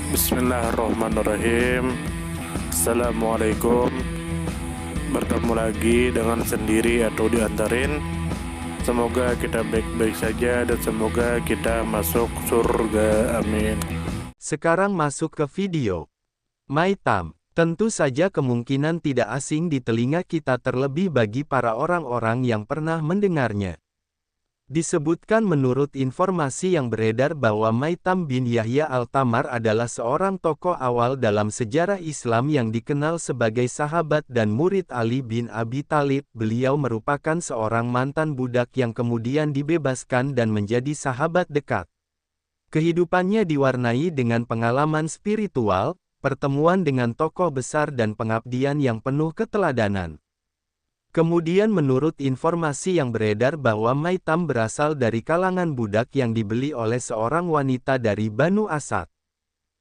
Bismillahirrahmanirrahim. Assalamualaikum. Bertemu lagi dengan sendiri atau diantarin. Semoga kita baik-baik saja dan semoga kita masuk surga. Amin. Sekarang masuk ke video. Maitam. Tentu saja kemungkinan tidak asing di telinga kita, terlebih bagi para orang-orang yang pernah mendengarnya. Disebutkan menurut informasi yang beredar bahwa Maitam bin Yahya Al-Tamar adalah seorang tokoh awal dalam sejarah Islam yang dikenal sebagai sahabat dan murid Ali bin Abi Thalib. Beliau merupakan seorang mantan budak yang kemudian dibebaskan dan menjadi sahabat dekat. Kehidupannya diwarnai dengan pengalaman spiritual, pertemuan dengan tokoh besar dan pengabdian yang penuh keteladanan. Kemudian menurut informasi yang beredar bahwa Maitam berasal dari kalangan budak yang dibeli oleh seorang wanita dari Banu Asad.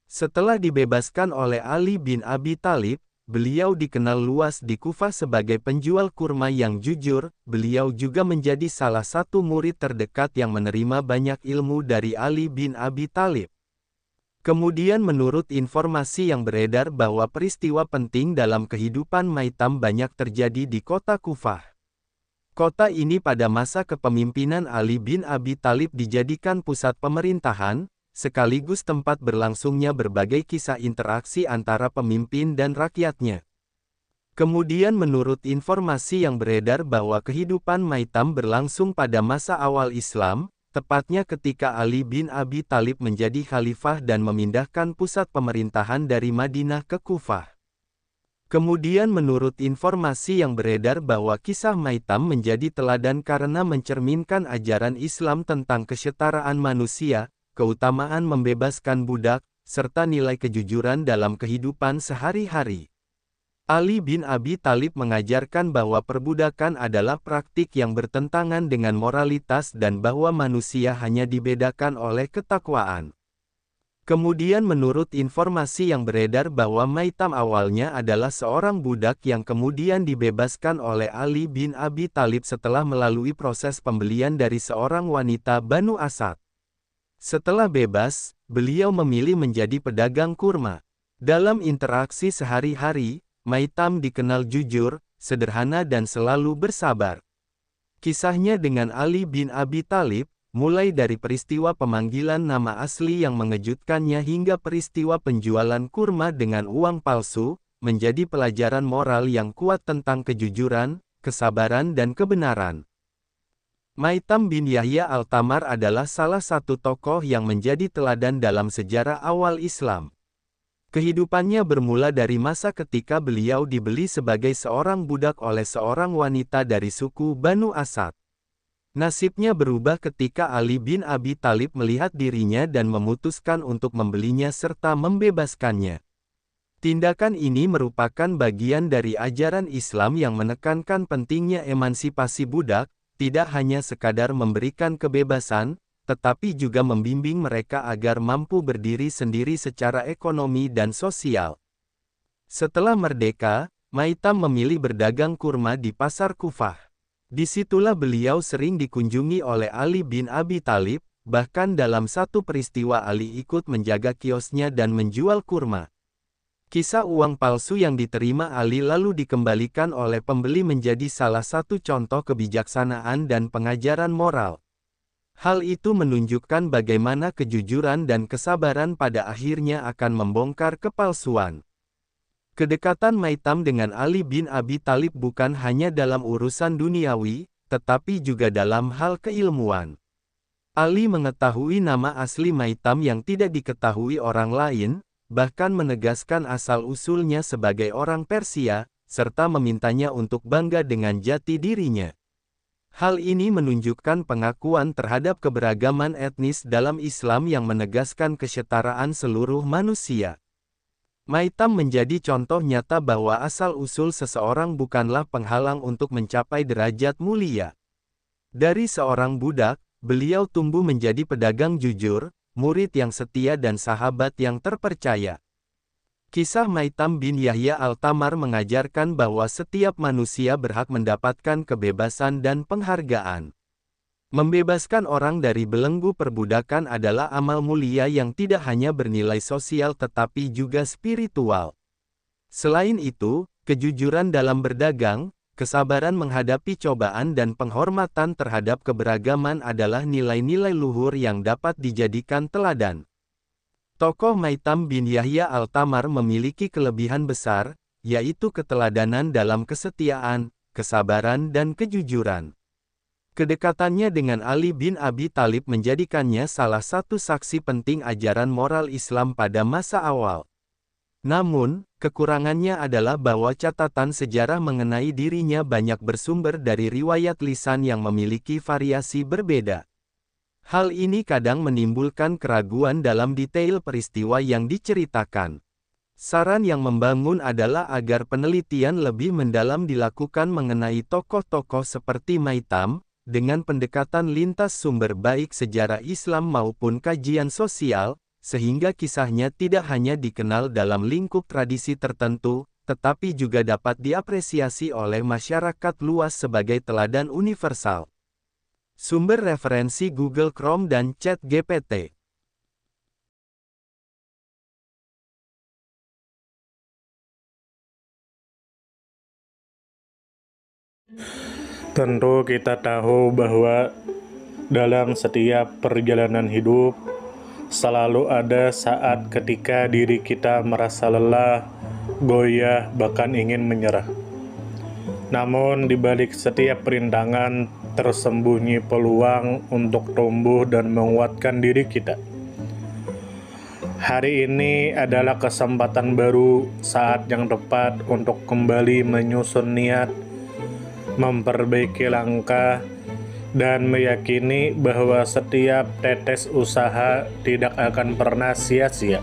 Setelah dibebaskan oleh Ali bin Abi Thalib, beliau dikenal luas di Kufah sebagai penjual kurma yang jujur. Beliau juga menjadi salah satu murid terdekat yang menerima banyak ilmu dari Ali bin Abi Thalib. Kemudian menurut informasi yang beredar bahwa peristiwa penting dalam kehidupan Maitam banyak terjadi di kota Kufah. Kota ini pada masa kepemimpinan Ali bin Abi Thalib dijadikan pusat pemerintahan, sekaligus tempat berlangsungnya berbagai kisah interaksi antara pemimpin dan rakyatnya. Kemudian menurut informasi yang beredar bahwa kehidupan Maitam berlangsung pada masa awal Islam, tepatnya ketika Ali bin Abi Thalib menjadi khalifah dan memindahkan pusat pemerintahan dari Madinah ke Kufah. Kemudian menurut informasi yang beredar bahwa kisah Maitam menjadi teladan karena mencerminkan ajaran Islam tentang kesetaraan manusia, keutamaan membebaskan budak, serta nilai kejujuran dalam kehidupan sehari-hari. Ali bin Abi Thalib mengajarkan bahwa perbudakan adalah praktik yang bertentangan dengan moralitas dan bahwa manusia hanya dibedakan oleh ketakwaan. Kemudian menurut informasi yang beredar bahwa Maitam awalnya adalah seorang budak yang kemudian dibebaskan oleh Ali bin Abi Thalib setelah melalui proses pembelian dari seorang wanita Banu Asad. Setelah bebas, beliau memilih menjadi pedagang kurma. Dalam interaksi sehari-hari, Maitam dikenal jujur, sederhana dan selalu bersabar. Kisahnya dengan Ali bin Abi Thalib, mulai dari peristiwa pemanggilan nama asli yang mengejutkannya hingga peristiwa penjualan kurma dengan uang palsu, menjadi pelajaran moral yang kuat tentang kejujuran, kesabaran dan kebenaran. Maitam bin Yahya Al-Tamar adalah salah satu tokoh yang menjadi teladan dalam sejarah awal Islam. Kehidupannya bermula dari masa ketika beliau dibeli sebagai seorang budak oleh seorang wanita dari suku Banu Asad. Nasibnya berubah ketika Ali bin Abi Thalib melihat dirinya dan memutuskan untuk membelinya serta membebaskannya. Tindakan ini merupakan bagian dari ajaran Islam yang menekankan pentingnya emansipasi budak, tidak hanya sekadar memberikan kebebasan, tetapi juga membimbing mereka agar mampu berdiri sendiri secara ekonomi dan sosial. Setelah merdeka, Maitam memilih berdagang kurma di pasar Kufah. Disitulah beliau sering dikunjungi oleh Ali bin Abi Thalib, bahkan dalam satu peristiwa Ali ikut menjaga kiosnya dan menjual kurma. Kisah uang palsu yang diterima Ali lalu dikembalikan oleh pembeli menjadi salah satu contoh kebijaksanaan dan pengajaran moral. Hal itu menunjukkan bagaimana kejujuran dan kesabaran pada akhirnya akan membongkar kepalsuan. Kedekatan Maitam dengan Ali bin Abi Thalib bukan hanya dalam urusan duniawi, tetapi juga dalam hal keilmuan. Ali mengetahui nama asli Maitam yang tidak diketahui orang lain, bahkan menegaskan asal-usulnya sebagai orang Persia, serta memintanya untuk bangga dengan jati dirinya. Hal ini menunjukkan pengakuan terhadap keberagaman etnis dalam Islam yang menegaskan kesetaraan seluruh manusia. Maitam menjadi contoh nyata bahwa asal-usul seseorang bukanlah penghalang untuk mencapai derajat mulia. Dari seorang budak, beliau tumbuh menjadi pedagang jujur, murid yang setia dan sahabat yang terpercaya. Kisah Maitam bin Yahya Al-Tamar mengajarkan bahwa setiap manusia berhak mendapatkan kebebasan dan penghargaan. Membebaskan orang dari belenggu perbudakan adalah amal mulia yang tidak hanya bernilai sosial tetapi juga spiritual. Selain itu, kejujuran dalam berdagang, kesabaran menghadapi cobaan dan penghormatan terhadap keberagaman adalah nilai-nilai luhur yang dapat dijadikan teladan. Tokoh Maitam bin Yahya Al-Tamar memiliki kelebihan besar, yaitu keteladanan dalam kesetiaan, kesabaran dan kejujuran. Kedekatannya dengan Ali bin Abi Thalib menjadikannya salah satu saksi penting ajaran moral Islam pada masa awal. Namun, kekurangannya adalah bahwa catatan sejarah mengenai dirinya banyak bersumber dari riwayat lisan yang memiliki variasi berbeda. Hal ini kadang menimbulkan keraguan dalam detail peristiwa yang diceritakan. Saran yang membangun adalah agar penelitian lebih mendalam dilakukan mengenai tokoh-tokoh seperti Maitam, dengan pendekatan lintas sumber baik sejarah Islam maupun kajian sosial, sehingga kisahnya tidak hanya dikenal dalam lingkup tradisi tertentu, tetapi juga dapat diapresiasi oleh masyarakat luas sebagai teladan universal. Sumber referensi Google Chrome dan ChatGPT. Tentu kita tahu bahwa dalam setiap perjalanan hidup selalu ada saat ketika diri kita merasa lelah, goyah, bahkan ingin menyerah. Namun di balik setiap perintangan tersembunyi peluang untuk tumbuh dan menguatkan diri kita. Hari ini adalah kesempatan baru, saat yang tepat untuk kembali menyusun niat, memperbaiki langkah, dan meyakini bahwa setiap tetes usaha tidak akan pernah sia-sia.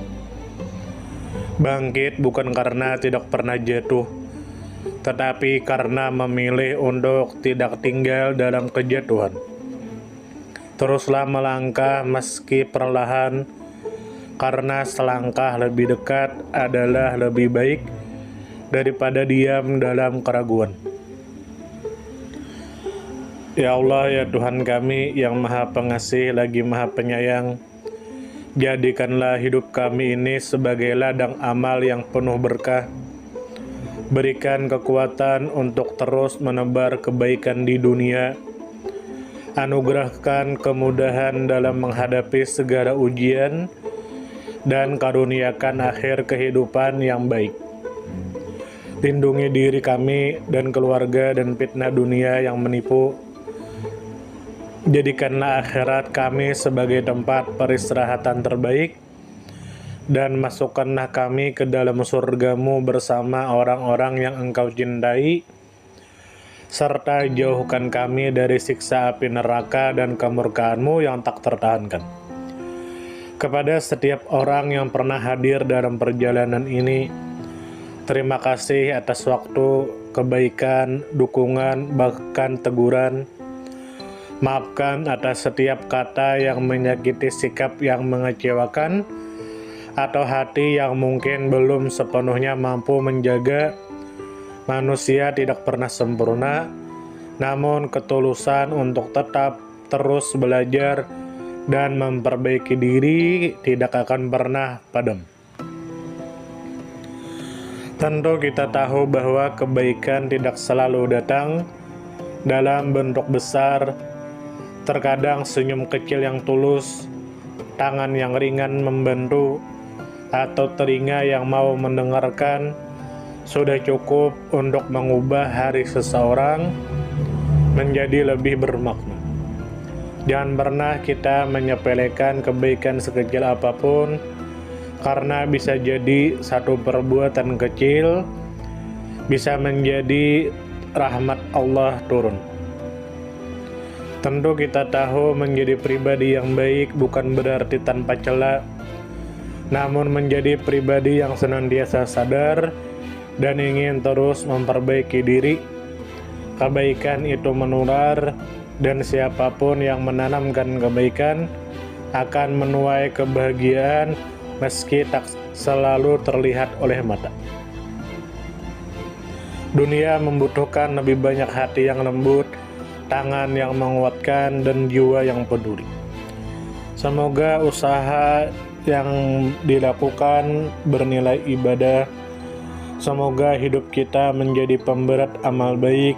Bangkit bukan karena tidak pernah jatuh, tetapi karena memilih untuk tidak tinggal dalam kejatuhan. Teruslah melangkah meski perlahan, karena selangkah lebih dekat adalah lebih baik daripada diam dalam keraguan. Ya Allah, ya Tuhan kami yang Maha Pengasih lagi Maha Penyayang, jadikanlah hidup kami ini sebagai ladang amal yang penuh berkah. Berikan kekuatan untuk terus menebar kebaikan di dunia. Anugerahkan kemudahan dalam menghadapi segala ujian, dan karuniakan akhir kehidupan yang baik. Lindungi diri kami dan keluarga dan fitnah dunia yang menipu. Jadikanlah akhirat kami sebagai tempat peristirahatan terbaik, dan masukkanlah kami ke dalam surga-Mu bersama orang-orang yang Engkau cintai, serta jauhkan kami dari siksa api neraka dan kemurkaan-Mu yang tak tertahankan. Kepada setiap orang yang pernah hadir dalam perjalanan ini, terima kasih atas waktu, kebaikan, dukungan, bahkan teguran. Maafkan atas setiap kata yang menyakiti, sikap yang mengecewakan, atau hati yang mungkin belum sepenuhnya mampu menjaga. Manusia tidak pernah sempurna, namun ketulusan untuk tetap terus belajar dan memperbaiki diri tidak akan pernah padam. Tentu kita tahu bahwa kebaikan tidak selalu datang dalam bentuk besar. Terkadang senyum kecil yang tulus, tangan yang ringan membantu, atau telinga yang mau mendengarkan sudah cukup untuk mengubah hari seseorang menjadi lebih bermakna. Jangan pernah kita menyepelekan kebaikan sekecil apapun, karena bisa jadi satu perbuatan kecil bisa menjadi rahmat Allah turun. Tentu kita tahu menjadi pribadi yang baik bukan berarti tanpa celah, namun menjadi pribadi yang senantiasa sadar dan ingin terus memperbaiki diri. Kebaikan itu menular, dan siapapun yang menanamkan kebaikan akan menuai kebahagiaan meski tak selalu terlihat oleh mata. Dunia membutuhkan lebih banyak hati yang lembut, tangan yang menguatkan, dan jiwa yang peduli. Semoga usaha yang dilakukan bernilai ibadah. Semoga hidup kita menjadi pemberat amal baik,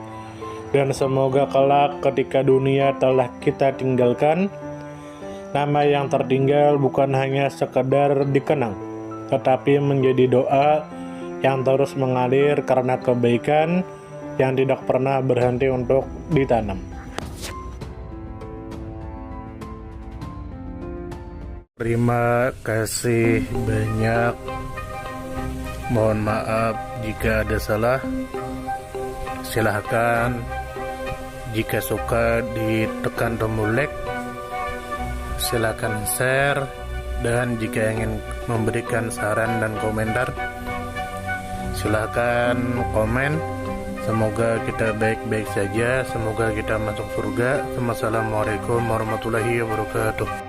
dan semoga kelak ketika dunia telah kita tinggalkan, nama yang tertinggal bukan hanya sekedar dikenang, tetapi menjadi doa yang terus mengalir karena kebaikan yang tidak pernah berhenti untuk ditanam. Terima kasih banyak. Mohon maaf jika ada salah. Silahkan jika suka ditekan tombol like, silahkan share, dan jika ingin memberikan saran dan komentar, silahkan komen. Semoga kita baik-baik saja, semoga kita masuk surga. Wassalamualaikum warahmatullahi wabarakatuh.